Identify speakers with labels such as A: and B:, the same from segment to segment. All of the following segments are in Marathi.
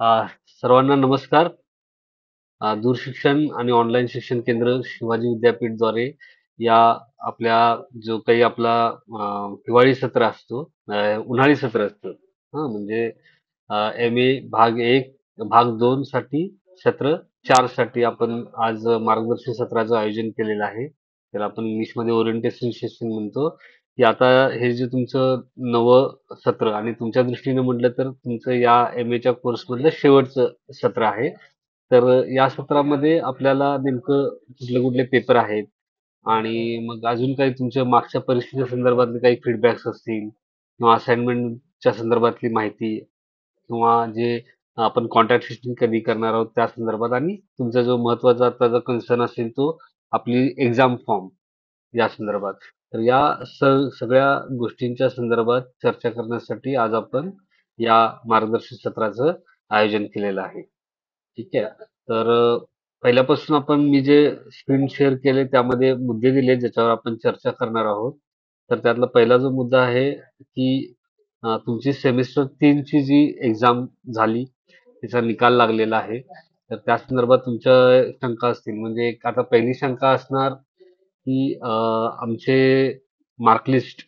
A: अ, सर्वांना नमस्कार. दूरशिक्षण आणि ऑनलाईन शिक्षण केंद्र शिवाजी विद्यापीठद्वारे या आपल्या जो काही आपला हिवाळी सत्र असतो, उन्हाळी सत्र असतं. म्हणजे एम.ए. भाग 1, भाग 2 साठी सत्र 4 साठी आपण आज मार्गदर्शन सत्राचं आयोजन केलेलं आहे. त्याला आपण इंग्लिशमध्ये ओरिएंटेशन सेशन म्हणतो, की आता हे जे तुमचं नवं सत्र आणि तुमच्या दृष्टीने म्हटलं तर तुमचं या एम.ए.च्या कोर्समधलं शेवटचं सत्र आहे. तर या सत्रामध्ये आपल्याला नेमकं कुठले कुठले पेपर आहेत आणि मग अजून काही तुमच्या मागच्या परीक्षेच्या संदर्भातले काही फीडबॅक्स असतील किंवा असाइनमेंटच्या संदर्भातली माहिती किंवा जे आपण कॉन्ट्रॅक्ट सिस्टम कधी करणार आहोत त्या संदर्भात आणि तुमचा जो महत्वाचा आता जो कन्सर्न असेल तो आपली एक्झाम फॉर्म या संदर्भात. तर या सगळ्या गोष्टींच्या संदर्भात चर्चा करण्यासाठी आज आपण या मार्गदर्शन सत्राचं आयोजन केलेलं आहे. ठीक आहे. तर पहिल्यापासून आपण मी जे स्क्रीन शेअर केले त्यामध्ये मुद्दे दिले ज्याच्यावर आपण चर्चा करणार आहोत. तर त्यातला पहिला जो मुद्दा आहे की तुमची सेमिस्टर 3 ची जी एक्झाम झाली, तिचा निकाल लागलेला आहे. तर त्या संदर्भात तुमच्या शंका असतील. म्हणजे एक आता पहिली शंका असणार की आमचे मार्कलिस्ट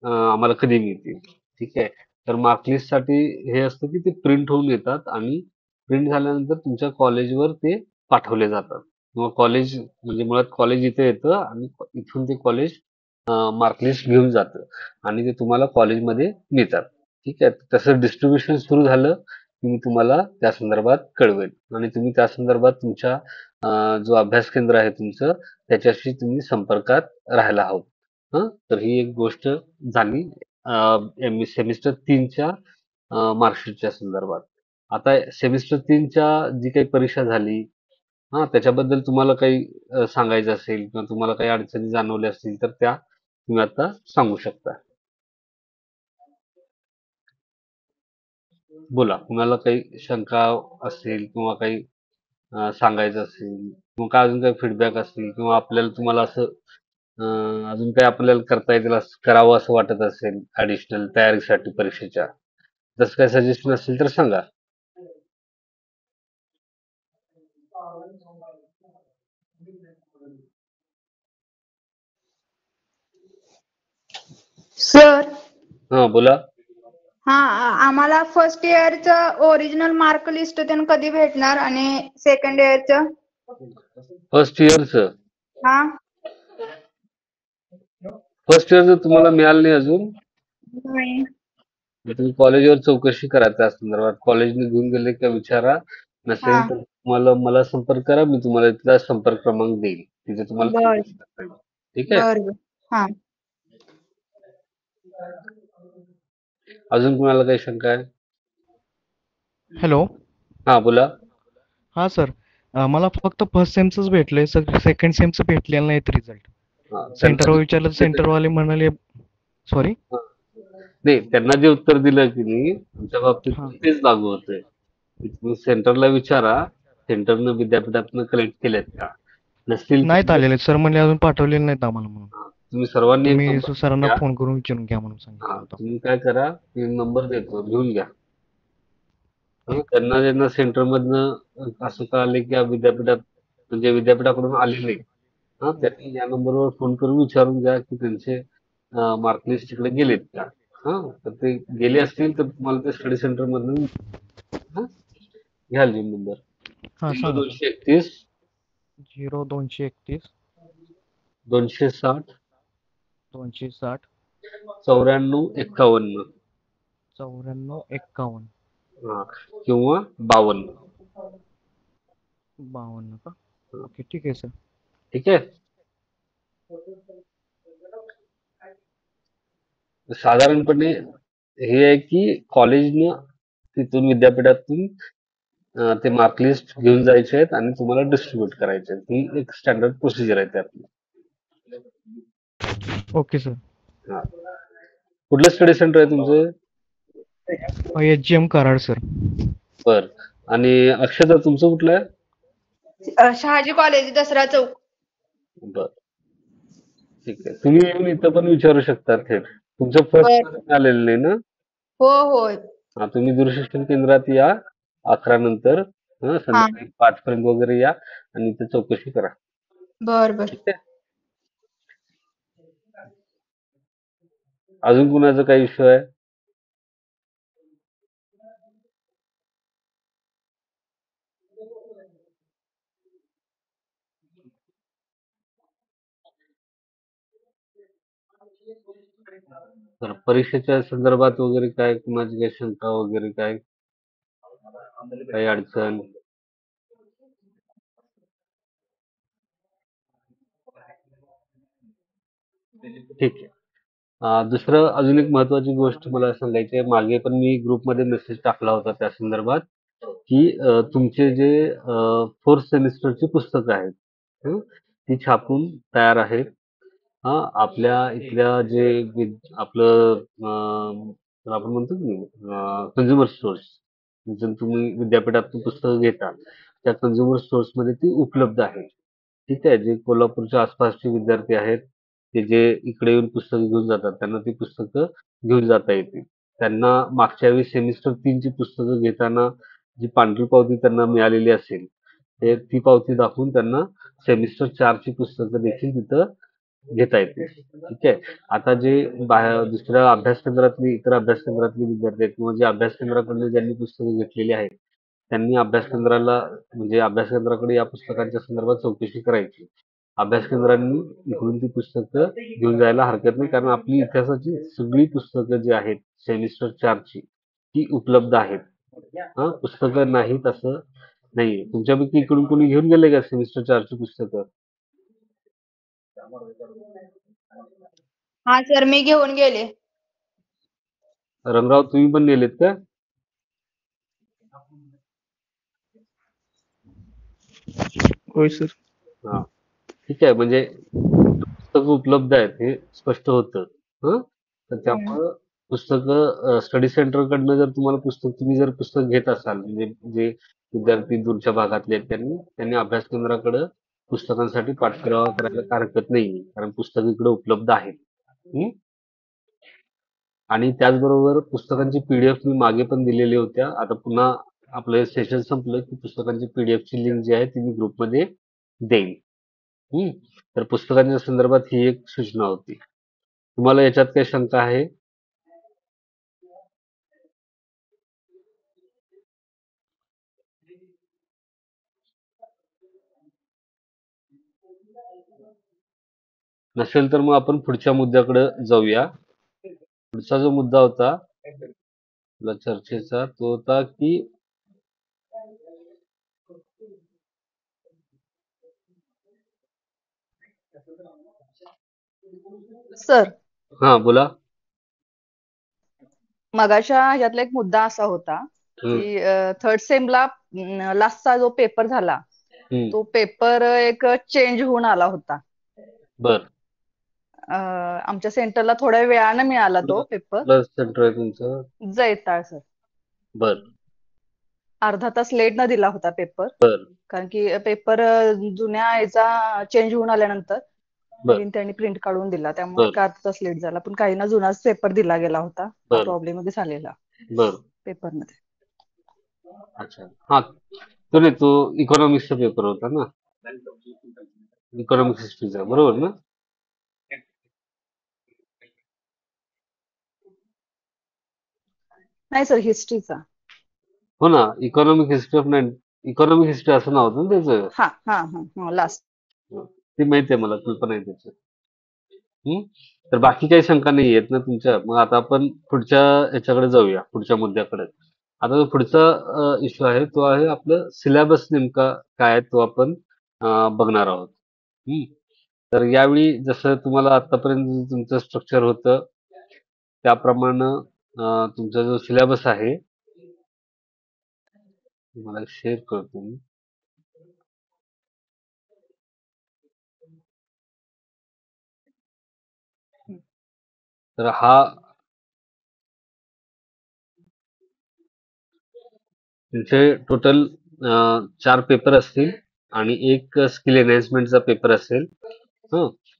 A: आम्हाला कधी मिळतील? ठीक आहे. तर मार्कलिस्टसाठी हे असतं की ते प्रिंट होऊन येतात आणि प्रिंट झाल्यानंतर तुमच्या कॉलेजवर ते पाठवले जातात किंवा कॉलेज म्हणजे मुळात कॉलेज इथे येतं आणि इथून ते कॉलेज मार्कलिस्ट घेऊन जातं आणि ते तुम्हाला कॉलेजमध्ये मिळतात. ठीक आहे. तसं डिस्ट्रीब्युशन सुरू झालं की मी तुम्हाला त्या संदर्भात कळवेन आणि तुम्ही त्या संदर्भात तुमच्या जो अभ्यास केंद्र आहे तुमचं त्याच्याशी तुम्ही संपर्कात राहायला हवं. तर ही एक गोष्ट झाली सेमिस्टर 3च्या मार्कशीटच्या संदर्भात. आता सेमिस्टर 3च्या जी काही परीक्षा झाली, त्याच्याबद्दल तुम्हाला काही सांगायचं असेल किंवा तुम्हाला काही अडचणी जाणवल्या असतील तर त्या तुम्ही आता सांगू शकता. बोला, कुणाला काही शंका असेल किंवा काही सांगायचं असेल किंवा काय अजून काही फीडबॅक असतील किंवा आपल्याला तुम्हाला असं अजून काही आपल्याला करता येईल असं करावं असं वाटत असेल ऍडिशनल तयारीसाठी परीक्षेच्या, जसं काही सजेशन असेल तर सांगा.
B: सर,
A: हा बोला.
B: आम्हाला फर्स्ट इयरचं ओरिजिनल मार्क लिस्ट त्यानं कधी भेटणार आणि सेकंड इयरचं?
A: फर्स्ट इयरचं
B: हा
A: फर्स्ट इयरचं तुम्हाला मिळालं नाही अजून?
B: नाही.
A: मग तुम्ही कॉलेजवर चौकशी करा त्या संदर्भात. कॉलेजने घेऊन गेले का विचारा.
B: हा
A: नसेल तर तुम्हाला मला संपर्क करा. मी तुम्हाला तिथला संपर्क क्रमांक देईल. तिथे तुम्हाला
B: बर
A: चौकशी करता येईल. ठीक आहे.
B: बर बर. हा
A: अजून कुणाला काही शंका आहे?
C: हॅलो.
A: हा बोला.
C: हां सर. मला फक्त फर्स्ट सेमचंच भेटलंय. सेकंड सेमचं भेटलेलं नाहीत रिझल्ट.
A: हा,
C: सेंटरवर विचारलं तर सेंटरवाले म्हणाले सॉरी.
A: हा. नाही, त्यांना जे उत्तर दिलं की नाही तुमच्या बाबतीत
C: हां.
A: पण तेच लागू होतंय. की तुम्ही सेंटरला विचारा. सेंटरनं विद्यापीठातनं कलेक्ट केलेत का? नसतील
C: नाहीत
A: तर
C: आलेले. सर म्हणले अजून पाठवलेले नाहीत आम्हाला म्हणून.
A: तुम्ही सर्वांनी एक
C: तुम्ही
A: नंबर
C: सरांना
A: घ्या.
C: फोन करून विचारून घ्या म्हणून
A: हा,
C: सांगितलं होतं.
A: तुम्ही काय करा, मी नंबर देतो, घेऊन घ्या. त्यांना ज्यांना सेंटरमधनं असं कळाले की या विद्यापीठात म्हणजे विद्यापीठाकडून आलेले, त्यांनी या नंबरवर फोन करून विचारून घ्या की त्यांचे मार्कलिस्ट तिकडे गेलेत का. तर ते गेले असतील तर तुम्हाला ते स्टडी सेंटर मधून घ्या लिहून नंबर
C: हां,
A: झिरो
C: सांगा सर.
A: 231
C: 0231
A: 260
C: 260
A: 94 51.
C: 94 51
A: हा, किंवा 52.
C: 52 का? ओके, ठीक आहे सर.
A: ठीक आहे. साधारणपणे हे आहे की कॉलेजनं तिथून विद्यापीठातून ते मार्कलिस्ट घेऊन जायचे आहेत आणि तुम्हाला डिस्ट्रीब्यूट करायचे आहेत. ही एक स्टँडर्ड प्रोसिजर आहे त्यातली.
C: Okay sir.
A: हा. कुठलं स्टडी सेंटर आहे तुमचं?
C: HGM Karad sir.
A: बर. आणि अक्षता तुमचं कुठलं आहे?
B: शहाजी कॉलेज, दसरा चौक.
A: बर, ठीक आहे. तुम्ही येऊन इथं पण विचारू शकता थेट. तुमचं फर्स्ट
B: बर.
A: आलेलं नाही ना?
B: हो होय.
A: तुम्ही दूरशिक्षण केंद्रात या. 11 नंतर
B: हा
A: संध्याकाळी 5 पर्यंत वगैरे या आणि इथे चौकशी करा.
B: बर बर.
A: ठीक आहे. अजून कुणाचा काही इश्यू आहे? तर परीक्षेच्या संदर्भात वगैरे काय कुणाची काही शंका वगैरे काय काही अडचण? ठीक आहे. दुसरं अजून एक महत्वाची गोष्ट मला सांगायची आहे. मागे पण मी ग्रुपमध्ये मेसेज टाकला होता त्या संदर्भात, की तुमचे जे 4th सेमिस्टरची पुस्तकं आहेत, ती छापून तयार आहेत. हां, आपल्या इथल्या जे आपलं त्याला आपण म्हणतो की कंझ्युमर स्टोअर्स, जर तुम्ही विद्यापीठातून पुस्तकं घेता, त्या कंझ्युमर स्टोअर्समध्ये ती उपलब्ध आहेत. ठीक आहे. जे कोल्हापूरच्या आसपासचे विद्यार्थी आहेत, ते जे इकडे येऊन पुस्तकं घेऊन जातात, त्यांना ती पुस्तकं घेऊन जाता येतील. त्यांना मागच्या वेळी सेमिस्टर 3 ची पुस्तकं घेताना जी पांढरी पावती त्यांना मिळालेली असेल, ती पावती दाखवून त्यांना सेमिस्टर 4 ची पुस्तकं देखील तिथं घेता येतील. ठीक आहे. आता जे बाहेर दुसऱ्या अभ्यास केंद्रातली, इतर अभ्यास केंद्रातले विद्यार्थी आहेत किंवा जे अभ्यास केंद्राकडनं ज्यांनी पुस्तकं घेतलेली आहेत, त्यांनी अभ्यास केंद्राला म्हणजे अभ्यास केंद्राकडे या पुस्तकांच्या संदर्भात चौकशी करायची. अभ्यास केंद्रांनी इकडून ती पुस्तकं घेऊन जायला हरकत नाही, कारण आपली इतिहासाची सगळी पुस्तकं जी आहेत सेमिस्टर 4 ची ती उपलब्ध आहेत. पुस्तकं नाहीत असं नाहीये. तुमच्यापैकी इकडून कोणी घेऊन गेले का सेमिस्टर 4 ची पुस्तकं?
B: हा सर, मी घेऊन गेले.
A: रंगराव, तुम्ही पण नेलेत का?
C: होय सर.
A: हा, ठीक आहे. म्हणजे पुस्तकं उपलब्ध आहेत हे स्पष्ट होतं. तर त्यामुळं पुस्तकं स्टडी सेंटरकडनं जर तुम्हाला तुम्ही जर पुस्तक घेत असाल, म्हणजे जे विद्यार्थी दूरच्या भागातले आहेत, त्यांनी त्यांनी अभ्यास केंद्राकडं पुस्तकांसाठी पाठपुरावा करायला काय हरकत नाही, कारण पुस्तकं इकडे उपलब्ध आहेत. हं? आणि त्याचबरोबर पुस्तकांची पीडीएफ मी मागे पण दिलेल्या होत्या. आता पुन्हा आपलं सेशन संपलं की पुस्तकांची पीडीएफची लिंक जी आहे ती मी ग्रुपमध्ये देईन. तर पुस्तकांच्या संदर्भात ही एक सूचना होती. तुम्हाला याच्यात काही शंका आहे? नसेल तर मग आपण पुढच्या मुद्द्याकडे जाऊया. पुढचा जो मुद्दा होता आपला चर्चेचा तो होता की
D: सर,
A: हा, बोला.
D: मगाच्या ह्यातला एक मुद्दा असा होता
A: हम्म,
D: की थर्ड सेमला लास्टचा जो पेपर झाला
A: हम्म,
D: तो पेपर एक चेंज होऊन आला होता.
A: बर.
D: आमच्या सेंटरला थोड्या वेळानं मिळाला तो पेपर.
A: प्लस सेंटर आहे तुमचं.
D: जैताळ सर.
A: बर
D: अर्धा तास लेट न दिला होता पेपर,
A: बर
D: कारण की पेपर जुन्या याचा चेंज होऊन आल्यानंतर
A: बर
D: नवीन त्यांनी प्रिंट काढून दिला, त्यामुळे
A: बर
D: एक अर्धा तास लेट झाला. पण काही ना जुनाच पेपर दिला गेला होता. हा
A: बर
D: प्रॉब्लेम मध्ये झालेला
A: बर
D: पेपरमध्ये.
A: अच्छा. हा, तो नाही, तो इकॉनॉमिक्सचा पेपर होता ना, इकॉनॉमिक्स हिस्ट्रीचा, बरोबर ना?
D: नाही सर, हिस्ट्रीचा.
A: हो ना, इकॉनॉमिक हिस्ट्री असं नाव होतं ना त्याचं.
D: हा हा हा लास्ट.
A: ते माहिती आहे मला, कल्पना आहे त्याची. तर बाकी काही शंका नाही आहेत ना तुमच्या? मग आता आपण पुढच्या याच्याकडे जाऊया, पुढच्या मुद्द्याकडे. आता जो पुढचा इश्यू आहे तो आहे आपलं सिलेबस नेमका काय आहे तो आपण बघणार आहोत. हम्म. तर यावेळी जसं तुम्हाला आतापर्यंत तुमचं स्ट्रक्चर होतं त्याप्रमाणे तुमचा जो सिलेबस आहे मला शेअर करतो मी. तर हा तुमचे टोटल 4 पेपर असतील आणि एक स्किल एनहान्समेंटचा पेपर असेल.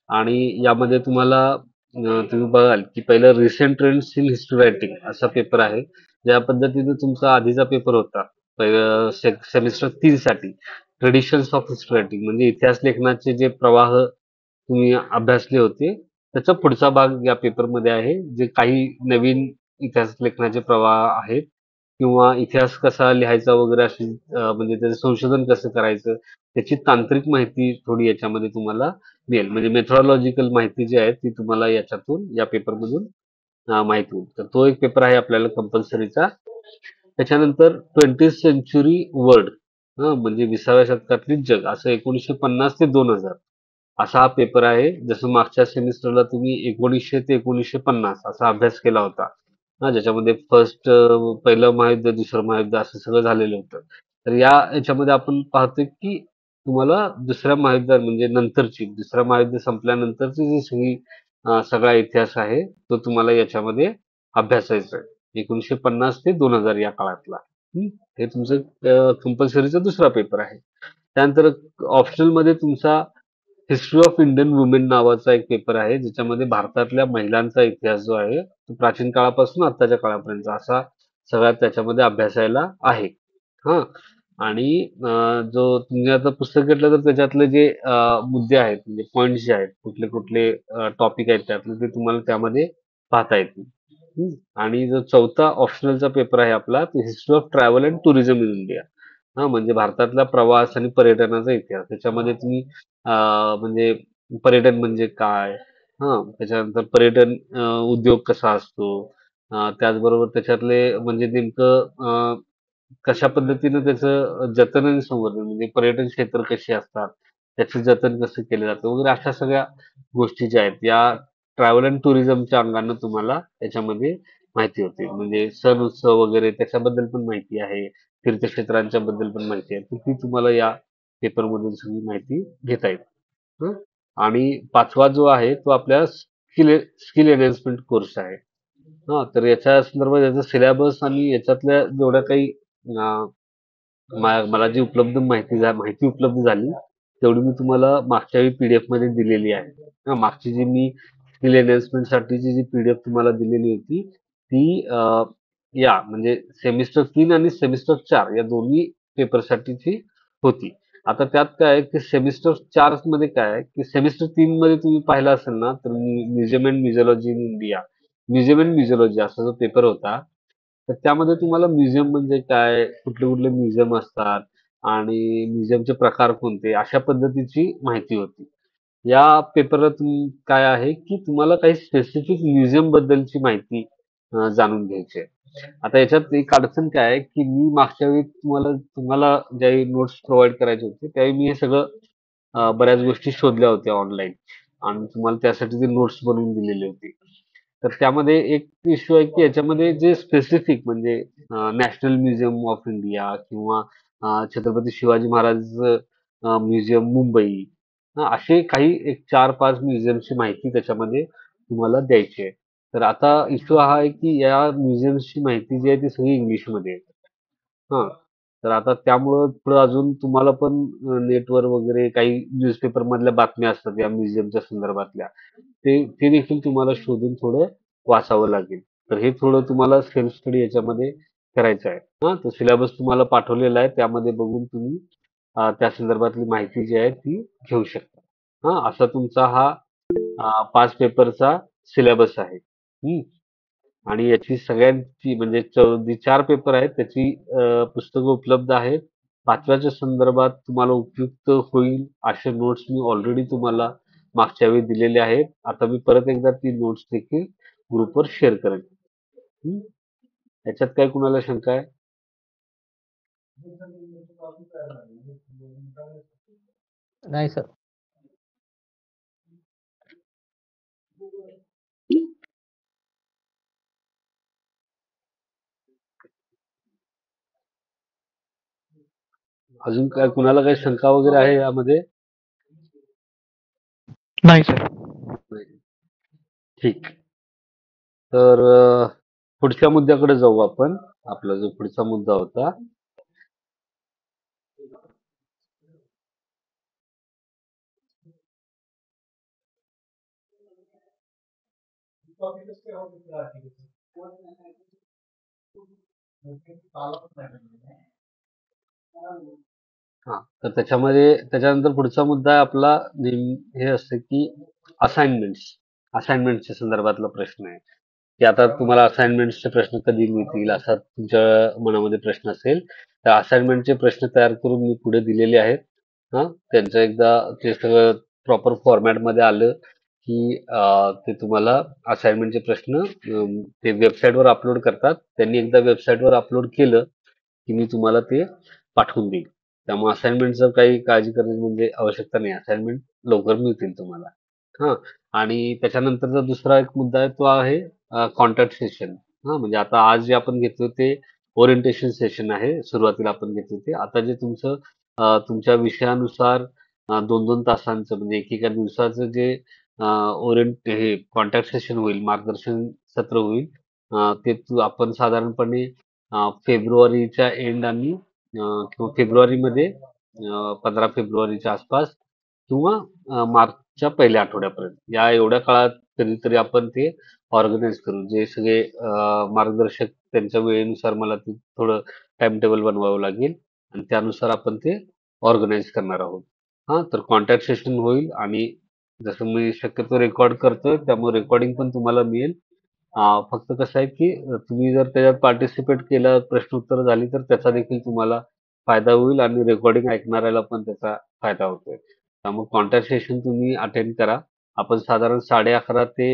A: आणि यामध्ये तुम्हाला तुम्ही बघाल की पहिलं recent trends in history writing असा पेपर आहे. ज्या पद्धतीने तुमचा आधीचा पेपर होता सेमिस्टर 3 साठी ट्रेडिशन्स ऑफ हिस्ट्री रायटिंग म्हणजे इतिहास लेखनाचे जे प्रवाह तुम्ही अभ्यासले होते त्याचा पुढचा भाग या पेपरमध्ये आहे. जे काही नवीन इतिहास लेखनाचे प्रवाह आहेत किंवा इतिहास कसा लिहायचा वगैरे अशी म्हणजे त्याचं संशोधन कसं करायचं त्याची तांत्रिक माहिती थोडी याच्यामध्ये तुम्हाला मिळेल. म्हणजे मेथॉडॉलॉजिकल माहिती जी आहे ती तुम्हाला याच्यातून या पेपरमधून माहिती होईल. तर तो एक पेपर आहे आपल्याला कंपल्सरीचा. त्याच्यानंतर 20th सेंचुरी वर्ल्ड म्हणजे 20व्या शतकातली जग असं 1950 ते 2000 असा हा पेपर आहे. जसं मागच्या सेमिस्टरला तुम्ही 1900 ते 1950 असा अभ्यास केला होता. ज्याच्यामध्ये पहिलं महायुद्ध, दुसरं महायुद्ध असं सगळं झालेलं होतं. तर याच्यामध्ये आपण पाहतोय की तुम्हाला दुसऱ्या महायुद्धात म्हणजे दुसरं महायुद्ध संपल्यानंतरची जी सगळा इतिहास आहे तो तुम्हाला याच्यामध्ये अभ्यासायचा आहे. 1950 ते 2000 या काळातला. हे तुमचं कंपल्सरीचा दुसरा पेपर आहे. त्यानंतर ऑप्शनल मध्ये तुमचा हिस्ट्री ऑफ इंडियन वुमेन नावाचा एक पेपर आहे ज्याच्यामध्ये भारतातल्या महिलांचा इतिहास जो आहे तो प्राचीन काळापासून आताच्या काळापर्यंत असा सगळा त्याच्यामध्ये अभ्यासायला आहे. हा आणि जो तुम्ही आता पुस्तक घेतलं तर त्याच्यातले जे मुद्दे आहेत म्हणजे पॉइंट्स जे आहेत कुठले कुठले टॉपिक आहेत त्यातले ते तुम्हाला त्यामध्ये पाहता येतील. आणि जो चौथा ऑप्शनलचा पेपर आहे आपला तो history of travel and tourism in India. म्हणजे भारतातला प्रवास आणि पर्यटनाचा इतिहास त्याच्यामध्ये तुम्ही म्हणजे पर्यटन म्हणजे काय त्याच्यानंतर पर्यटन उद्योग कसा असतो त्याचबरोबर त्याच्यातले म्हणजे नेमकं कशा पद्धतीनं त्याचं जतन आणि संवर्धन म्हणजे पर्यटन क्षेत्र कशी असतात त्याचं जतन कसं केलं जातं वगैरे अशा सगळ्या गोष्टी ज्या आहेत या ट्रॅव्हल अँड टुरिझमच्या अंगानं तुम्हाला त्याच्यामध्ये माहिती होते. म्हणजे सण उत्सव वगैरे त्याच्याबद्दल पण माहिती आहे. तीर्थक्षेत्रांच्या बद्दल पण माहिती आहे. तर ती तुम्हाला या पेपरमधून सगळी माहिती घेता येईल. हं. आणि 5वा जो आहे तो आपल्या स्किल स्किल एनहान्समेंट कोर्स आहे. तर याच्या संदर्भात याचा सिलेबस आणि याच्यातल्या जेवढ्या काही अं, मला जी माहिती उपलब्ध झाली तेवढी मी तुम्हाला मागच्या वेळी पीडीएफ मध्ये दिलेली आहे. मागची जी मी स्किल एनहान्समेंट साठीची जी पीडीएफ तुम्हाला दिलेली होती ती या म्हणजे सेमिस्टर 3 आणि सेमिस्टर 4 या दोन्ही पेपर साठीची होती. आता त्यात काय आहे की सेमिस्टर 4 मध्ये काय आहे की सेमिस्टर 3 मध्ये तुम्ही पाहिलं असेल ना तर museum and museology in India museum and museology असा जो पेपर होता तर त्यामध्ये तुम्हाला म्युझियम म्हणजे काय कुठले कुठले म्युझियम असतात आणि म्युझियमचे प्रकार कोणते अशा पद्धतीची माहिती होती. या पेपरात काय आहे की तुम्हाला काही स्पेसिफिक म्युझियम बद्दलची माहिती जाणून घ्यायची आहे. आता याच्यात एक अडचण काय आहे की मी मागच्या वेळी तुम्हाला तुम्हाला ज्यावेळी नोट्स प्रोव्हाइड करायचे होते त्यावेळी मी हे सगळं बऱ्याच गोष्टी शोधल्या होत्या ऑनलाईन आणि तुम्हाला त्यासाठी ते नोट्स बनवून दिलेले होते. तर त्यामध्ये एक इश्यू आहे की याच्यामध्ये जे स्पेसिफिक म्हणजे नॅशनल म्युझियम ऑफ इंडिया किंवा छत्रपती शिवाजी महाराज म्युझियम मुंबई असे काही एक 4-5 म्युझियमची माहिती त्याच्यामध्ये तुम्हाला द्यायची आहे. तर आता इश्यू हा आहे की या म्युझियम्सची माहिती जी आहे ती सगळी इंग्लिशमध्ये आहे. हां. तर आता त्यामुळं थोडं अजून तुम्हाला पण नेटवर वगैरे काही न्यूजपेपर मधल्या बातम्या असतात या म्युझियमच्या संदर्भातल्या. ते देखील तुम्हाला शोधून थोडं वाचावं लागेल. तर हे थोडं तुम्हाला सेल्फ स्टडी याच्यामध्ये करायचं आहे. तो सिलेबस तुम्हाला पाठवलेला आहे. त्यामध्ये बघून तुम्ही त्या संदर्भातली माहिती जी आहे ती घेऊ शकता. असा तुमचा हा 5 पेपरचा सिलेबस आहे. हं. आणि याची सगळ्यांची म्हणजे जी 4 पेपर आहेत त्याची पुस्तकं उपलब्ध आहेत. 5व्याच्या संदर्भात तुम्हाला उपयुक्त होईल असे नोट्स मी ऑलरेडी तुम्हाला मागच्या वेळी दिलेले आहेत. आता मी परत एकदा ती नोट्स देखील ग्रुपवर शेअर करेन. हं. याच्यात काय कुणाला शंका आहे?
E: नाही सर.
A: अजून काय कुणाला काही शंका वगैरे आहे यामध्ये?
C: नाही सर.
A: नाही. ठीक. तर पुढच्या मुद्द्याकडे जाऊ आपण. आपला जो पुढचा मुद्दा होता हा, तर त्याच्यानंतर पुढचा मुद्दा आहे आपला हे असतं की असाइनमेंटच्या संदर्भातला प्रश्न आहे की आता तुम्हाला असाइनमेंटचे प्रश्न कधी मिळतील असा तुमच्या मनामध्ये प्रश्न असेल तर असाइनमेंटचे प्रश्न तयार करून मी पुढे दिलेले आहेत. हा, त्यांचं एकदा ते सगळं प्रॉपर फॉर्मॅटमध्ये आलं की ते तुम्हाला असाइनमेंटचे प्रश्न ते वेबसाईटवर अपलोड करतात. त्यांनी एकदा वेबसाईटवर अपलोड केलं की मी तुम्हाला ते पाठवून देईल. त्यामुळे असाइनमेंटचं काही काळजी करण्याची म्हणजे आवश्यकता नाही. असाइनमेंट लवकर मिळतील तुम्हाला. हा, आणि त्याच्यानंतरचा दुसरा एक मुद्दा आहे तो आहे कॉन्टॅक्ट सेशन. हा, म्हणजे आता आज जे आपण घेतलं ते ओरिएंटेशन सेशन आहे. सुरुवातीला आपण घेतलं ते. आता जे तुमचं तुमच्या विषयानुसार 2-2 तासांचं म्हणजे एकेका दिवसाचं जे हे कॉन्टॅक्ट सेशन होईल, मार्गदर्शन सत्र होईल. ते आपण साधारणपणे फेब्रुवारीच्या एंड आणि किंवा फेब्रुवारीमध्ये 15 फेब्रुवारीच्या आसपास किंवा मार्चच्या पहिल्या आठवड्यापर्यंत या एवढ्या काळात कधीतरी आपण ते ऑर्गनाईज करू. जे सगळे मार्गदर्शक त्यांच्या वेळेनुसार मला ते थोडं टाइम टेबल बनवावं लागेल आणि त्यानुसार आपण ते ऑर्गनाईज करणार आहोत. हा, तर कॉन्टॅक्ट सेशन होईल आणि जसं मी शक्यतो रेकॉर्ड करतोय त्यामुळे रेकॉर्डिंग पण तुम्हाला मिळेल. फक्त कसं आहे की तुम्ही जर त्याच्यात पार्टिसिपेट केलं, प्रश्न उत्तर झाली तर त्याचा देखील तुम्हाला फायदा होईल आणि रेकॉर्डिंग ऐकणाऱ्याला पण त्याचा फायदा होतोय. त्यामुळे कॉन्टॅक्ट सेशन तुम्ही अटेंड करा. आपण साधारण 11:30 ते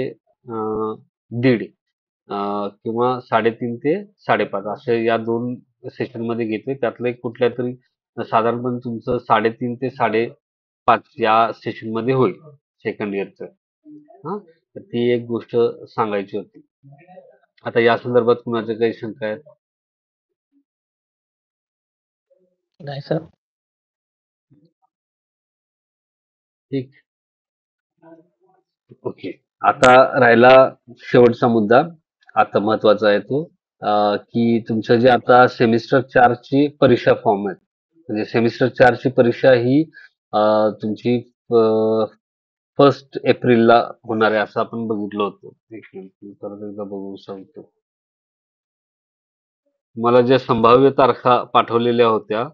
A: 1:30 किंवा 3:30 ते 5:30 असे या 2 सेशनमध्ये घेतोय. त्यातलं एक कुठल्यातरी साधारणपणे तुमचं 3:30 ते 5:30 या सेशनमध्ये होईल सेकंड इयरचं. हां, तर ती एक गोष्ट सांगायची होती. आता या संदर्भात कुणाच्या काही शंका आहेत?
E: नाही सर.
A: ठीक. ओके. आता राहिला शेवटचा मुद्दा. आता महत्वाचा आहे तो की तुमचं जे आता सेमिस्टर 4 ची परीक्षा फॉर्म आहेत. म्हणजे सेमिस्टर 4 ची परीक्षा ही तुमची 1 एप्रिलला होणार आहे असं आपण बघितलं होतं. एक मिनिट मी परत एकदा बघून सांगतो. मला ज्या संभाव्य तारखा पाठवलेल्या होत्या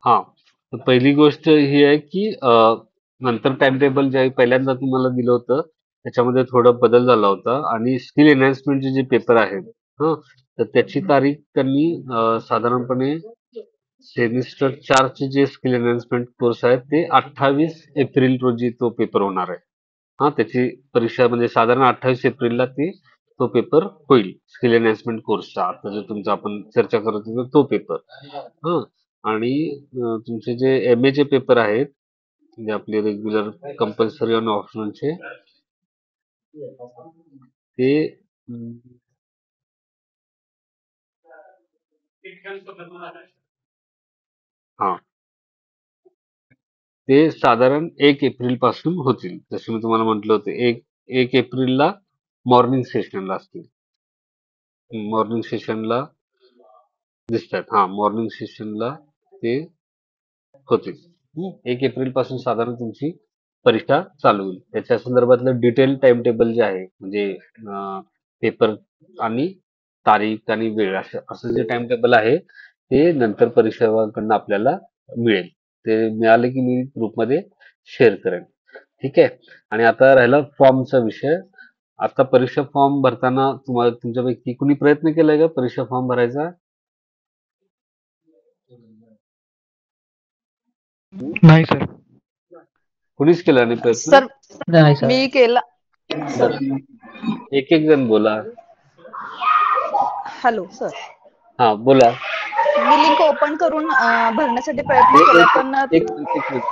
A: हा, तर पहिली गोष्ट ही आहे की नंतर टाइम टेबल जे पहिल्यांदा तुम्हाला दिलं होतं त्याच्यामध्ये थोडा बदल झाला होता आणि स्किल एनहान्समेंटचे जे पेपर आहेत हं, तर त्याची तारीख त्यांनी साधारणपणे सेमिस्टर 4 चे जे स्किल एनहान्समेंट कोर्स आहेत ते 28 एप्रिल रोजी तो पेपर होणार आहे. हा, त्याची परीक्षा म्हणजे साधारण 28 एप्रिलला तो पेपर होईल स्किल एनहान्समेंट कोर्सचा. आता जो तुमचा आपण चर्चा करत होतो तो पेपर. हा, आणि तुमचे जे एम चे पेपर आहेत म्हणजे आपले रेग्युलर कंपल्सरी आणि ऑप्शनलचे ते हा, ते साधारण 1 एप्रिल पासून होतील. जसे मी तुम्हाला म्हटलं होतं 1 एप्रिलला मॉर्निंग सेशनला असतील. मॉर्निंग सेशनला दिसतात. हा, मॉर्निंग सेशनला ते होतील. 1 एप्रिल पासून साधारण तुमची परीक्षा चालू होईल. त्याच्या संदर्भातलं डिटेल टाइम टेबल जे आहे म्हणजे पेपर आणि तारीख आणि वेळ असं जे टाइम टेबल आहे ते नंतर परीक्षा विभागाकडून आपल्याला मिळेल. ते मिळाले की मी ग्रुपमध्ये शेअर करेन. ठीक आहे. आणि आता राहिला फॉर्मचा विषय. आता परीक्षा फॉर्म भरताना तुम्हाला तुमच्यापैकी कुणी प्रयत्न केलाय का परीक्षा फॉर्म भरायचा?
C: नाही सर.
A: कुणीच केला नाही प्रयत्न?
D: सर
E: नाही सर.
D: मी केला.
A: बरं. एक एक जण बोला.
D: हॅलो सर,
A: हा बोला.
D: मी लिंक ओपन करून भरण्यासाठी प्रयत्न
A: एक
D: केला,
A: एक
D: पण
A: एक मिनिट, एक मिनिट.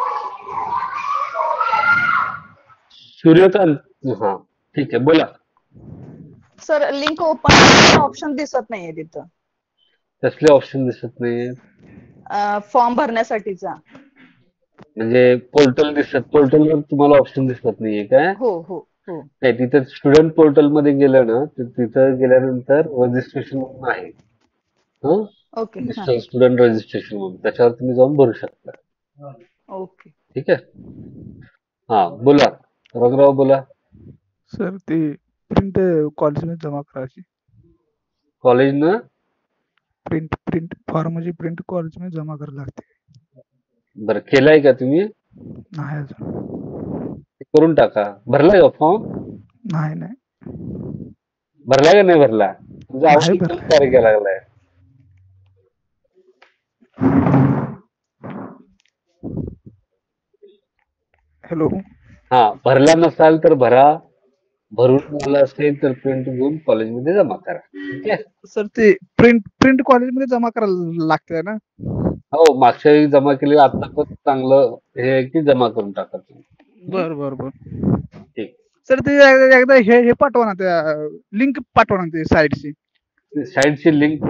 A: सूर्यकांत, हा ठीक आहे बोला.
D: सर लिंक ओपन ऑप्शन दिसत नाहीये तिथं
A: कसले ऑप्शन दिसत नाहीये?
D: फॉर्म भरण्यासाठीचा.
A: म्हणजे पोर्टलवर तुम्हाला ऑप्शन दिसत नाहीये काय?
D: हो हो हो.
A: नाही, तिथं स्टुडंट पोर्टल मध्ये गेलं ना तर तिथं गेल्यानंतर रजिस्ट्रेशन म्हणून आहे. हं?
D: ओके. हा.
A: स्टुडंट रजिस्ट्रेशन म्हणून त्याच्यावर तुम्ही जाऊन भरू शकता.
D: ओके.
A: ठीक आहे. हा बोला रघुराव, बोला.
F: सर ते प्रिंट कॉलेजमध्ये जमा करायची.
A: कॉलेजनं
F: प्रिंट फॉर्मची प्रिंट कॉलेजमध्ये जमा करावी लागते.
A: बरं, केलाय का तुम्ही?
F: नाही अजून.
A: ते करून टाका. भरलाय का फॉर्म?
F: नाही
A: भरलाय का नाही भरला? तुमचा आवाज
F: नाही
A: एकदम
F: भरला.
A: बारीक यायला लागलाय.
F: हॅलो.
A: हा, भरला नसाल तर भरा. भरून आला असेल तर प्रिंट घेऊन कॉलेजमध्ये जमा करा. ठीक आहे.
F: सर ते प्रिंट कॉलेजमध्ये जमा करायला लागते ना?
A: हो, मागच्या वेळी जमा केली, आता पण चांगलं हे आहे की जमा करून टाका तुम्ही.
F: बर.
A: ठीक.
F: सर ते एकदा हे पाठवा ना, त्या लिंक पाठवा ना ते साईटची.
A: साईटची लिंक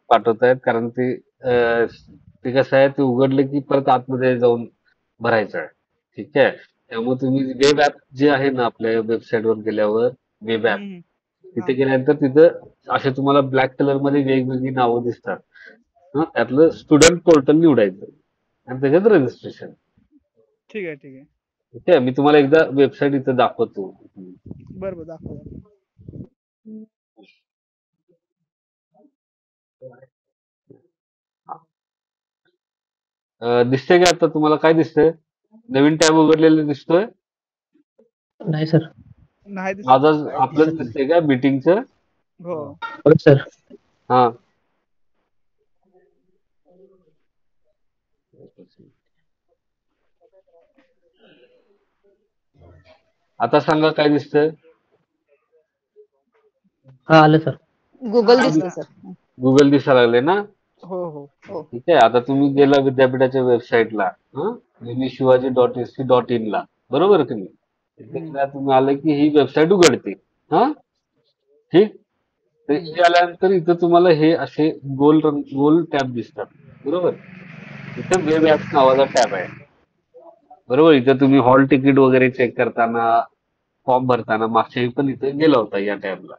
A: पाठवतायत कारण ते ते कसं आहे, ते उघडलं की परत आतमध्ये जाऊन भरायचं आहे. ठीक आहे. त्यामुळे तुम्ही वेब ऍप जे आहे ना आपल्या वेबसाईटवर गेल्यावर वेब ऍप तिथे गेल्यानंतर तिथं असे तुम्हाला ब्लॅक कलर मध्ये वेगवेगळी नावं दिसतात. त्यातलं स्टुडंट पोर्टल निवडायचं आणि त्याच्यात रजिस्ट्रेशन.
F: ठीक आहे.
A: ठीक आहे. मी तुम्हाला एकदा वेबसाईट इथं दाखवतो.
F: बरं दाखवा.
A: दिसतंय का आता तुम्हाला? काय दिसतंय? नवीन टॅब उघडलेलं दिसतोय?
E: नाही सर.
F: नाही दिसत.
A: माझं आपलंच दिसतंय का मीटिंगचं?
F: हो.
E: हो सर.
A: हा. आता सांगा काय दिसतंय?
E: हा आलं सर.
D: गुगल दिसतं सर.
A: गुगल दिसायला लागले ना?
F: हो.
A: ठीक आहे. आता तुम्ही गेला विद्यापीठाच्या वेबसाईटला, शिवाजी.ac.in ला, बरोबर की नाही? तिथे गेला तुम्ही आलं की ही वेबसाईट उघडते. हा, ठीक. तर हे आल्यानंतर इथं तुम्हाला हे असे गोल टॅब दिसतात, बरोबर? इथं वेब ऍप नावाचा टॅब आहे, बरोबर? इथं तुम्ही हॉल तिकीट वगैरे चेक करताना, फॉर्म भरताना मागच्या वेळी पण इथे गेला होता या टॅबला.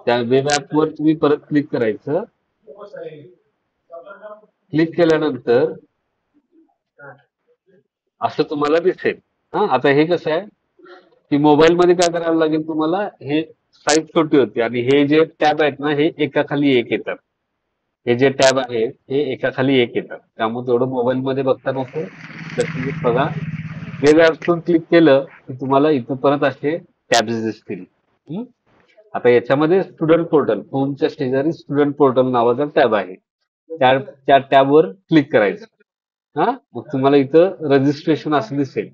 A: त्या वेब ऍप वर तुम्ही परत क्लिक करायचं. क्लिक केल्यानंतर असं तुम्हाला दिसेल. आता हे कसं आहे की मोबाईल मध्ये काय करायला लागेल तुम्हाला, हे साईज छोटी होती आणि हे जे टॅब आहेत ना हे एकाखाली एक येतात. हे जे टॅब आहेत हे एकाखाली एक येतात. त्यामुळे तेवढं मोबाईल मध्ये बघता नको. तर बघा, वेब ऍपवर क्लिक केलं की तुम्हाला इथं परत असे टॅब्स दिसतील. आता याच्यामध्ये स्टुडंट पोर्टल, होमच्या शेजारी स्टुडंट पोर्टल नावाचा टॅब आहे. त्या टॅबवर क्लिक करायचं. मग तुम्हाला इथं रजिस्ट्रेशन असं दिसेल.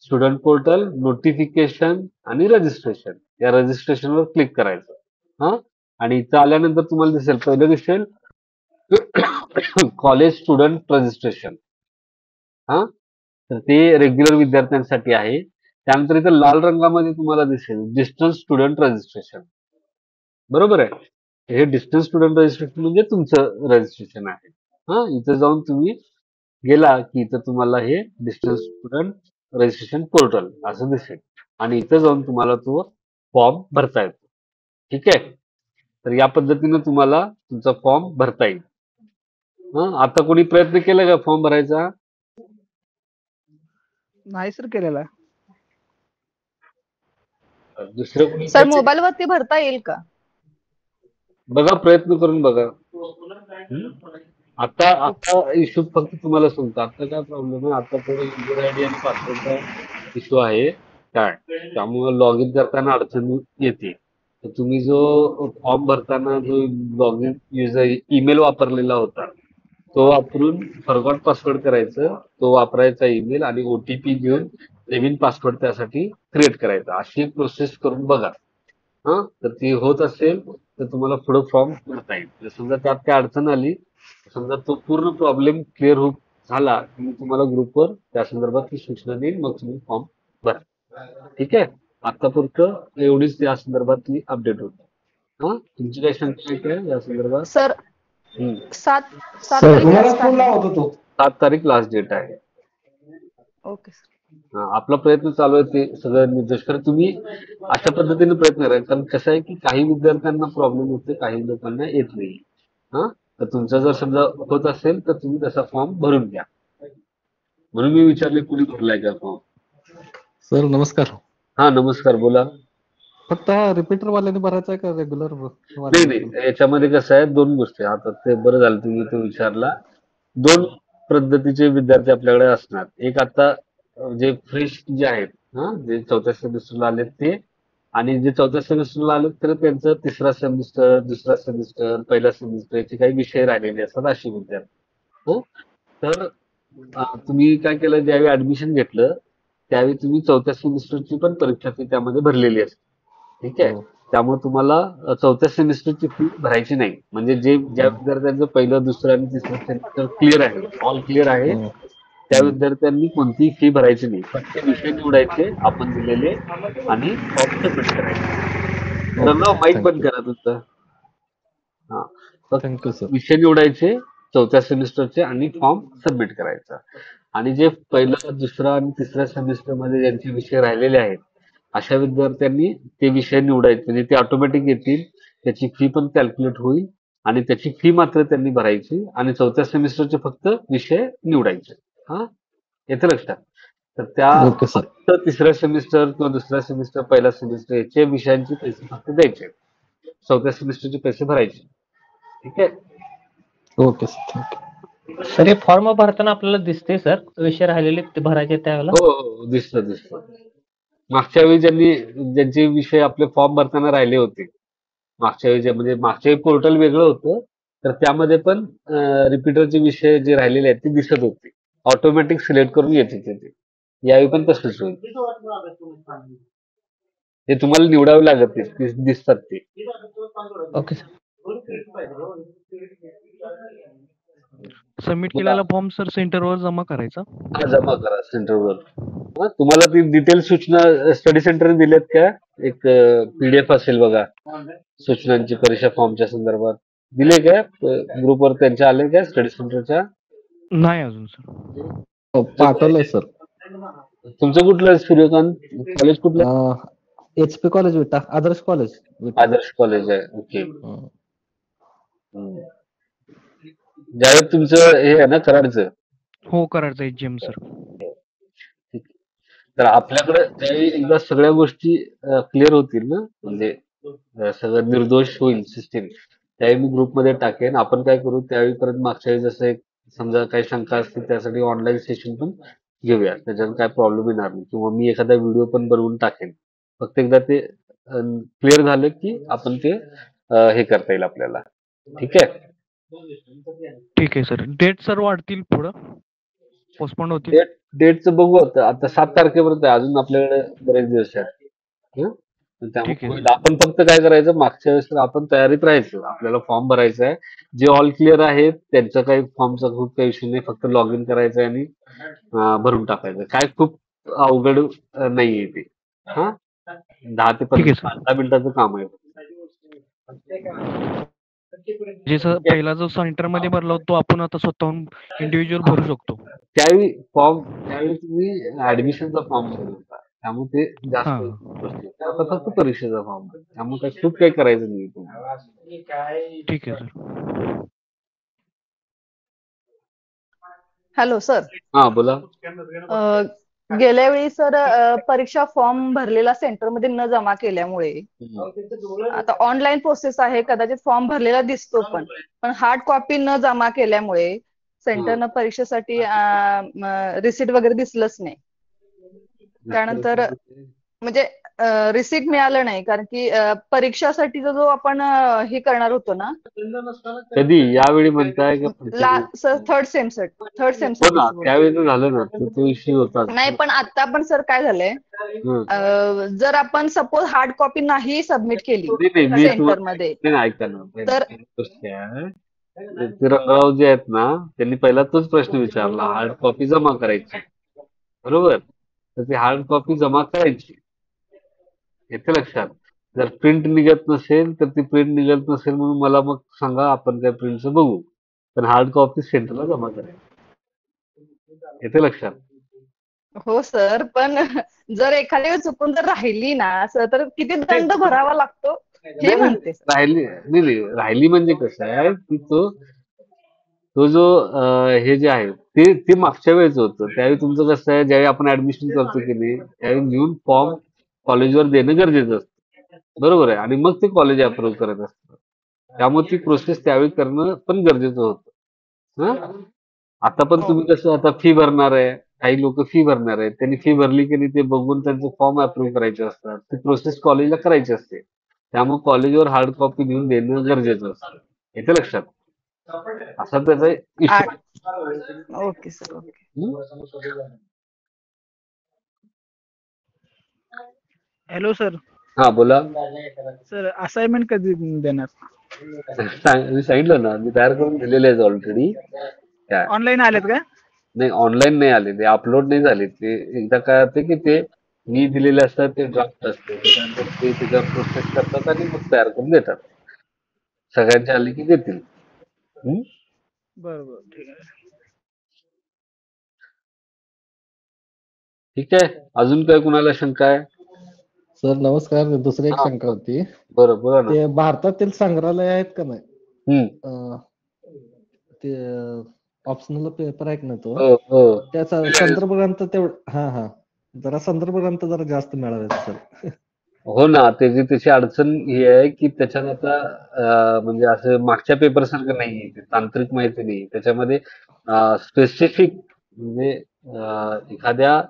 A: स्टुडंट पोर्टल, नोटिफिकेशन आणि रजिस्ट्रेशन, या रजिस्ट्रेशनवर क्लिक करायचं. आणि इथं आल्यानंतर तुम्हाला दिसेल, पहिलं दिसेल कॉलेज स्टुडंट रजिस्ट्रेशन. तर ते रेग्युलर विद्यार्थ्यांसाठी आहे. त्यानंतर इथं लाल रंगामध्ये तुम्हाला दिसेल डिस्टन्स स्टुडंट रजिस्ट्रेशन, बरोबर आहे? हे डिस्टन्स स्टुडंट रजिस्ट्रेशन म्हणजे तुमचं रजिस्ट्रेशन आहे. इथं जाऊन तुम्ही गेला की इथं तुम्हाला हे डिस्टन्स स्टुडंट रजिस्ट्रेशन पोर्टल असं दिसेल आणि इथं जाऊन तुम्हाला तो फॉर्म भरता येतो. ठीक आहे. तर या पद्धतीने तुम्हाला तुमचा फॉर्म भरता येईल. आता कोणी प्रयत्न केला का फॉर्म भरायचा?
F: नाही सर केलेला.
A: दुसरं कोणी
D: सर मोबाईल वरती भरता येईल का?
A: बघा, प्रयत्न करून बघा. हम्म? आता आता इश्यू फक्त तुम्हाला सांगतो, आता काय प्रॉब्लेम आहे, आता थोडं युजर आयडी आणि पासवर्डचा इश्यू आहे काय, त्यामुळे लॉग इन करताना अडचण येते. तर तुम्ही जो फॉर्म भरताना जो लॉग इन युजर ईमेल वापरलेला होता, तो वापरून फॉरगॉट पासवर्ड करायचं, तो वापरायचा ईमेल आणि ओटीपी घेऊन नवीन पासवर्ड त्यासाठी क्रिएट करायचा. अशी एक प्रोसेस करून बघा. हा, तर ती होत असेल तर तुम्हाला पुढे फॉर्म भरता येईल. जर समजा त्यात काय अडचण आली, समजा तो पूर्ण प्रॉब्लेम क्लिअर होत झाला की मी तुम्हाला ग्रुपवर त्या संदर्भात सूचना देईन, मग तुम्ही फॉर्म भरा. ठीक आहे, आतापुरतं एवढीच या संदर्भातली अपडेट होती. हा, तुमची काही शंका आहे का या संदर्भात?
D: सर
A: हम्म.
D: 7
E: सर
D: तारीख last आहे.
A: 7 तारीख लास्ट डेट आहे.
D: Okay sir.
A: हा, आपला प्रयत्न चालू आहे ते सगळं निर्देश करा. तुम्ही अशा पद्धतीने प्रयत्न करा, कारण कसं आहे की काही विद्यार्थ्यांना प्रॉब्लेम होते, काही लोकांना येत नाही. हा, तर तुमचा जर समजा होत असेल तर तुम्ही तसा फॉर्म भरून घ्या. म्हणून मी विचारले कुणी भरलाय का फॉर्म.
G: सर नमस्कार.
A: हा, नमस्कार, बोला.
G: फक्त हा रिपीटर वाल्याने भरायचा आहे का रेग्युलर
A: नाही नाही, याच्यामध्ये कसं आहे, दोन गोष्टी. आता ते बरं झालं तुम्ही तो विचारला. दोन पद्धतीचे विद्यार्थी आपल्याकडे असणार. एक आता जे फ्रेश जे आहेत, हा, जे चौथ्या सेमिस्टरला आलेत ते, आणि जे चौथ्या सेमिस्टरला आलेत तर त्यांचं तिसरा सेमिस्टर, दुसरा सेमिस्टर, पहिला सेमिस्टर याचे काही विषय राहिलेले असतात, अशी विद्यार्थी. हो, तर तुम्ही काय केलं, ज्यावेळी ऍडमिशन घेतलं त्यावेळी तुम्ही चौथ्या सेमिस्टरची पण परीक्षा ती त्यामध्ये भरलेली असते. ठीक आहे, त्यामुळे तुम्हाला चौथ्या सेमिस्टरची फी भरायची नाही. म्हणजे ज्या विद्यार्थ्यांचं पहिलं, दुसरं आणि तिसरं सेमिस्टर क्लिअर आहे, ऑल क्लिअर आहे, त्या विद्यार्थ्यांनी कोणतीही फी भरायची नाही. फक्त विषय निवडायचे आपण दिलेले आणि फॉर्म सबमिट करायचे. तर माईक बंद करा तुमचं. हा, फक्त
G: थँक्यू सर.
A: विषय निवडायचे चौथ्या सेमिस्टरचे आणि फॉर्म सबमिट करायचा. आणि जे पहिलं, दुसरा आणि तिसऱ्या सेमिस्टर मध्ये ज्यांचे विषय राहिलेले आहेत अशा विद्यार्थ्यांनी ते विषय निवडायचे, म्हणजे ते ऑटोमॅटिक येतील, त्याची फी पण कॅल्क्युलेट होईल आणि त्याची फी मात्र त्यांनी भरायची आणि चौथ्या सेमिस्टरचे फक्त विषय निवडायचे. हा, येतं लक्षात. तर त्या
G: ओके सर.
A: फक्त तिसऱ्या सेमिस्टर किंवा दुसऱ्या सेमिस्टर, पहिला सेमिस्टर याचे विषयांचे पैसे फक्त द्यायचे, चौथ्या सेमिस्टरचे पैसे भरायचे. ठीक आहे.
G: Okay sir, thank you.
E: सर हे फॉर्म भरताना आपल्याला दिसते सर विषय राहिलेले ते भरायचे त्यावेळेला.
A: हो हो, दिसतं दिसतं. मागच्या वेळी ज्यांचे विषय आपले फॉर्म भरताना राहिले होते, मागच्या वेळी म्हणजे मागच्या वेळी पोर्टल वेगळं होतं, तर त्यामध्ये पण रिपीटरचे विषय जे राहिलेले आहेत ते दिसत होते, ऑटोमॅटिक सिलेक्ट करून येत होते ते. यावेळी पण तसंच होईल. ते तुम्हाला निवडावे लागत नाही, दिसतात ते.
E: Okay sir.
C: सबमिट केलेला फॉर्म सर सेंटरवर जमा करायचा.
A: हा, जमा करा सेंटरवर. हा, तुम्हाला ती डिटेल सूचना स्टडी सेंटरने दिल्यात का? एक PDF असेल बघा, सूचनांची परीक्षा फॉर्मच्या संदर्भात दिले काय ग्रुपवर, त्यांच्या आले काय स्टडी सेंटरच्या?
C: नाही अजून सर.
G: पाठवलंय सर.
A: तुमचं कुठलं सूर्यकांत कॉलेज कुठलं?
G: HP कॉलेज विटा, आदर्श कॉलेज विटा.
A: आदर्श कॉलेज आहे. ओके. ज्यावेळी तुमचं हे आहे ना कराडचं?
C: हो, करायचं HGM सर.
A: तर आपल्याकडे त्यावेळी एकदा सगळ्या गोष्टी क्लिअर होतील ना, म्हणजे सगळं निर्दोष होईल सिस्टीम, त्यावेळी मी ग्रुपमध्ये टाकेन. आपण काय करू, त्यावेळी परत मागच्या वेळी जसं एक समजा काही शंका असतील त्यासाठी ऑनलाईन सेशन पण घेऊया, त्याच्यात काय प्रॉब्लेम येणार नाही. किंवा मी एखादा व्हिडिओ पण बनवून टाकेन. फक्त एकदा ते क्लिअर झालं की आपण ते हे करता येईल आपल्याला. ठीक आहे.
C: ठीक आहे सर. डेट सर वाढतील पुढं, पोस्टपोन होतील.
A: डेटचं बघू, आता 7 तारखेपर्यंत आहे, अजून आपल्याकडे बरेच दिवस आहेत. हं?
C: ठीक आहे.
A: त्यामुळे आपण फक्त काय करायचं, मागच्या वेळेस आपण तयारीत राहायचं. आपल्याला फॉर्म भरायचा आहे, जे ऑल क्लिअर आहेत त्यांचं काही फॉर्मचा खूप काही विषय नाही, फक्त लॉग इन करायचं आहे आणि भरून टाकायचं. काय खूप अवघड नाहीये ते. हा, 10 ते
C: ठीक आहे,
A: 15 मिनिटाचं काम आहे.
C: जे सर पहिला जो सेंटर मध्ये भरला होता तो आपण आता स्वतःहून इंडिव्हिज्युअल भरू शकतो.
A: त्यावेळी तुम्ही ऍडमिशनचा फॉर्म भरला होता, त्यामुळे ते जास्त
C: हा.
A: गोष्टी आहेत. आता फक्त परीक्षेचा फॉर्म आहे, त्यामुळे काही खूप काही करायचं नाही तुम्हाला.
C: ठीक आहे सर.
D: Hello sir.
A: हा, बोला.
D: गेल्या वेळी सर परीक्षा फॉर्म भरलेला सेंटरमध्ये न जमा केल्यामुळे आता ऑनलाईन प्रोसेस आहे, कदाचित फॉर्म भरलेला दिसतो पण हार्ड कॉपी न जमा केल्यामुळे सेंटरनं परीक्षेसाठी रिसिट वगैरे दिसलंच नाही. त्यानंतर म्हणजे रिसिट मिळालं नाही, कारण की परीक्षासाठीचा जो आपण हे करणार होतो ना
A: कधी यावेळी म्हणताय का पुढच्या वेळी?
D: थर्ड सेम
A: हो ना,
D: साठी
A: त्यावेळी तर झालं ना, तो इश्यू होता.
D: नाही, पण आता पण सर काय झालंय, जर आपण सपोज हार्ड कॉपी नाही सबमिट केली
A: नाही मी
D: सेंटर मध्ये
A: नाही ऐका ना,
D: तर
A: गोष्ट आहे, ते रंगराव जे आहेत ना, त्यांनी पहिला तोच प्रश्न विचारला, हार्ड कॉपी जमा करायची, बरोबर? तर ती हार्ड कॉपी जमा करायची, येते लक्षात. जर प्रिंट निघत नसेल तर ती प्रिंट निघत नसेल म्हणून मला मग सांगा, आपण त्या प्रिंटचं बघू, पण हार्ड कॉपी सेंटरला जमा करायची, येते लक्षात.
D: हो सर, पण जर एखाद्या वेळी चुकून जर राहिली ना सर, तर किती दंड भरावा लागतो हे म्हणते.
A: राहिली म्हणजे कसं आहे की तो जो हे जे आहे ते मागच्या वेळेच होतं. त्यावेळी तुमचं कसं आहे, ज्यावेळी आपण ऍडमिशन करतो की नाही, त्यावेळी घेऊन फॉर्म कॉलेजवर देणं गरजेचं असतं, बरोबर आहे, आणि मग ते कॉलेज अप्रूव्ह करत असतं. त्यामुळे ती प्रोसेस त्यावेळी करणं पण गरजेचं होतं. आता पण तुम्ही कसं आता फी भरणार आहे, काही लोक फी भरणार आहेत, त्यांनी फी भरली की नाही ते बघून त्यांचे फॉर्म अप्रूव्ह करायचे असतात, ती प्रोसेस कॉलेजला करायची असते. त्यामुळे कॉलेजवर हार्ड कॉपी घेऊन देणं गरजेचं असतं, येते लक्षात. असा त्याचा issue.
D: Okay sir, okay.
F: Hello sir.
A: हा बोला.
F: सर असाइनमेंट कधी देणार?
A: मी सांगितलं ना, मी तयार करून दिलेले आहेत ऑलरेडी.
F: ऑनलाईन आलेत का?
A: नाही, ऑनलाईन नाही आले, ते अपलोड नाही झाले. ते एकदा काय होते की ते मी दिलेले असतात, ते ड्राफ्ट असते, त्याच्यानंतर ते त्याच्यावर प्रोसेस करतात आणि मग तयार करून देतात. सगळ्यांचे आले की देतील.
F: बरोबर, ठीक आहे.
A: ठीक आहे, अजून काय कुणाला शंका आहे?
G: सर नमस्कार, दुसरी एक शंका होती.
A: बरं, बोला ना.
G: ते भारतातील संग्रहालय आहेत का नाही, ते ऑप्शनल पेपर आहे ना तो, त्याचा संदर्भ ग्रंथ तेवढं जरा संदर्भ ग्रंथ जरा जास्त मिळावेत सर.
A: हो ना, त्याची अडचण ही आहे की त्याच्यात आता म्हणजे असं मागच्या पेपर सारखं नाहीये, ते तांत्रिक माहिती नाही त्याच्यामध्ये. स्पेसिफिक म्हणजे एखाद्या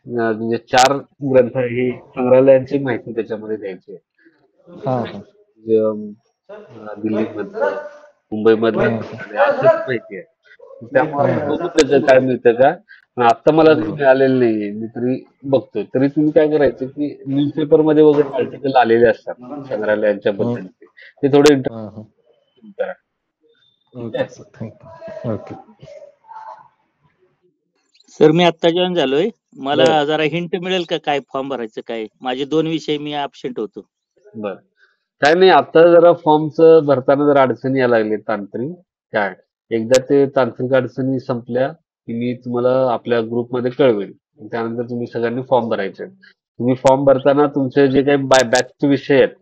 A: म्हणजे 4 ग्रंथ ही संग्रहालयांची माहिती त्याच्यामध्ये द्यायची आहे. दिल्लीमधलं, मुंबईमधलं असंच माहिती आहे. त्यामुळे बघू त्याचं काय मिळतं का. आता मला तरी मिळालेलं नाहीये, मी तरी बघतोय. तरी तुम्ही काय करायचं की न्यूजपेपर मध्ये वगैरे आर्टिकल आलेले असतात संग्रहालयांच्या बद्दलचे, ते थोडे इंटरेस्ट करा.
G: ओके.
E: सर मी आता जॉईन झालोय, मला जरा हिंट मिळेल का काय फॉर्म भरायचं काय? माझे 2 विषय मी ऍबसेंट होतो.
A: बर, काय नाही, आता जरा फॉर्मचं भरताना जरा अडचणी यायला लागले तांत्रिक. काय एकदा ते तांत्रिक अडचणी संपल्या की मी तुम्हाला आपल्या ग्रुपमध्ये कळवेल, त्यानंतर तुम्ही सगळ्यांनी फॉर्म भरायचे. तुम्ही फॉर्म भरताना तुमचे जे काही बॅचचे विषय आहेत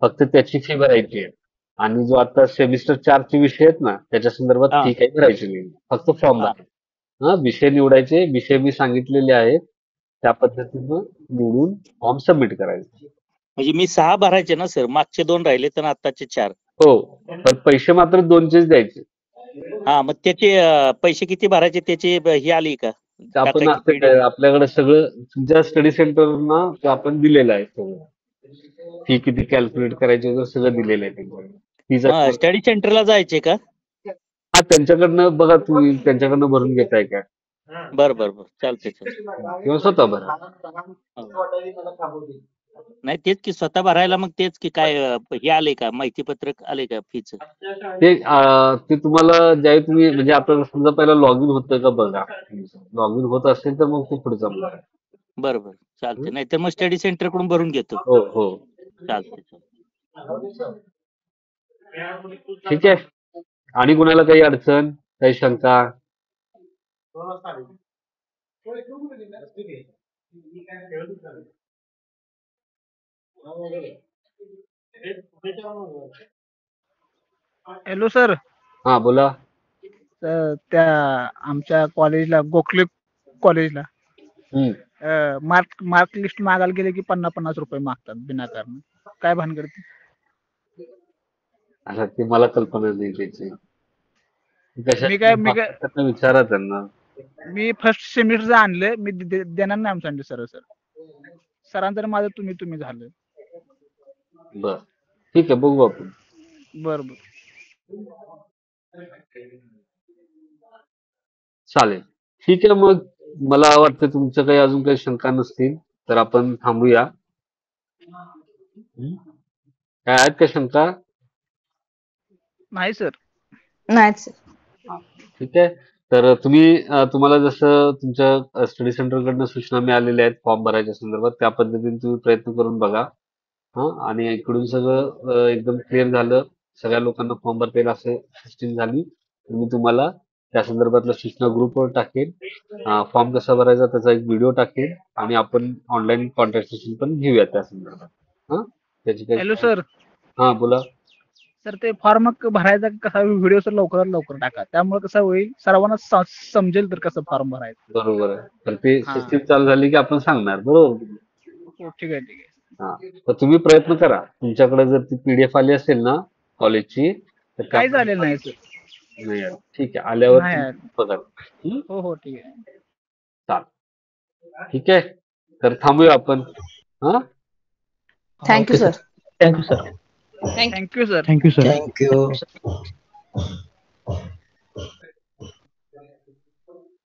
A: फक्त त्याची फी भरायची आहे, आणि जो आता सेमिस्टर 4 चे विषय आहेत ना त्याच्या संदर्भात फी काही भरायची नाही, फक्त फॉर्म भरायचे. विषय निवडायचे, विषय मी सांगितलेले आहेत, त्या पद्धतीनं निवडून फॉर्म सबमिट करायचे.
E: म्हणजे मी 6 भरायचे ना सर, मागचे 2 राहिले तर आत्ताचे 4.
A: हो, पण पैसे मात्र 2चेच द्यायचे.
E: मग त्याचे पैसे किती भरायचे त्याची ही आली का?
A: आपण आपल्याकडे सगळं तुमच्या स्टडी सेंटरना आपण दिलेलं आहे, सगळं फी किती कॅल्क्युलेट करायची वगैरे सगळं दिलेलं आहे.
E: स्टडी सेंटरला जायचे का?
A: त्यांच्याकडनं बघा, तुम्ही त्यांच्याकडनं भरून घेताय का?
E: बरं चालतंय.
A: किंवा स्वतः भरा.
E: नाही तेच की स्वतः भरायला, मग तेच की काय हे आले का, माहिती पत्रक आले का फीच?
A: ते तुम्हाला ज्यावेळी तुम्ही म्हणजे आपल्याला समजा पहिला लॉग इन होतं का बघा, लॉग इन होत असेल तर मग ते पुढे जमणार.
E: बरं चालतंय, नाही तर मग स्टडी सेंटर कडून भरून घेतो.
A: हो
E: चालतंय.
A: ठीक आहे, आणि कुणाला काही अडचण, काही शंका?
F: Hello sir.
A: हा बोला.
F: त्या आमच्या कॉलेजला, गोखले कॉलेजला मार्क लिस्ट मागायला गेले की 50-50 रुपये मागतात विनाकारण. काय भानगड ती?
A: आता ते मला कल्पना नाही त्याची.
F: मी काय
A: विचारा त्यांना.
F: मी फर्स्ट सेमिस्टरचं आणलं, मी देणार नाही आमचं सर. सरांचं माझं तुम्ही झालं.
A: बर, ठीक आहे, बघू आपण.
F: बरोबर.
A: चालेल, ठीक आहे. मग मला वाटतं तुमचं काही अजून काही शंका नसतील तर आपण थांबूया. काय आहेत का शंका?
F: नाही सर.
D: नाही सर.
A: ठीक आहे. तर तुम्हाला जसं तुमच्या स्टडी सेंटर कडनं सूचना मिळालेल्या आहेत फॉर्म भरायच्या संदर्भात, त्या पद्धतीने तुम्ही प्रयत्न करून बघा. आणि इकडून सगळं एकदम क्लिअर झालं, सगळ्या लोकांना फॉर्म भरता येईल असं सिस्टीम झाली तर मी तुम्हाला त्या संदर्भातल्या सूचना ग्रुपवर टाकेन. फॉर्म कसा भरायचा त्याचा एक व्हिडिओ टाकेन आणि आपण ऑनलाईन कॉन्टॅक्ट सेशन पण घेऊया त्या संदर्भात. त्याची काही.
F: Hello sir.
A: हा, बोला
F: सर. ते फॉर्म भरायचा कसा व्हिडिओ सर लवकरात लवकर टाका, त्यामुळे कसं होईल सर्वांना समजेल तर कसं फॉर्म भरायचं.
A: बरोबर आहे. तर ते सिस्टीम चालू झाली की आपण सांगणार. बरोबर.
F: हो, ठीक आहे.
A: तर तुम्ही प्रयत्न करा. तुमच्याकडे जर ती PDF आली असेल ना कॉलेजची तर
F: काय झालेलं नाही सर.
A: नाही यार, ठीक आहे, आल्यावर बघा.
F: हो, ठीक आहे.
A: चालेल, ठीक आहे. तर थांबूया आपण.
D: Thank you sir.
F: Thank you sir.
C: Thank you sir.
H: Thank you.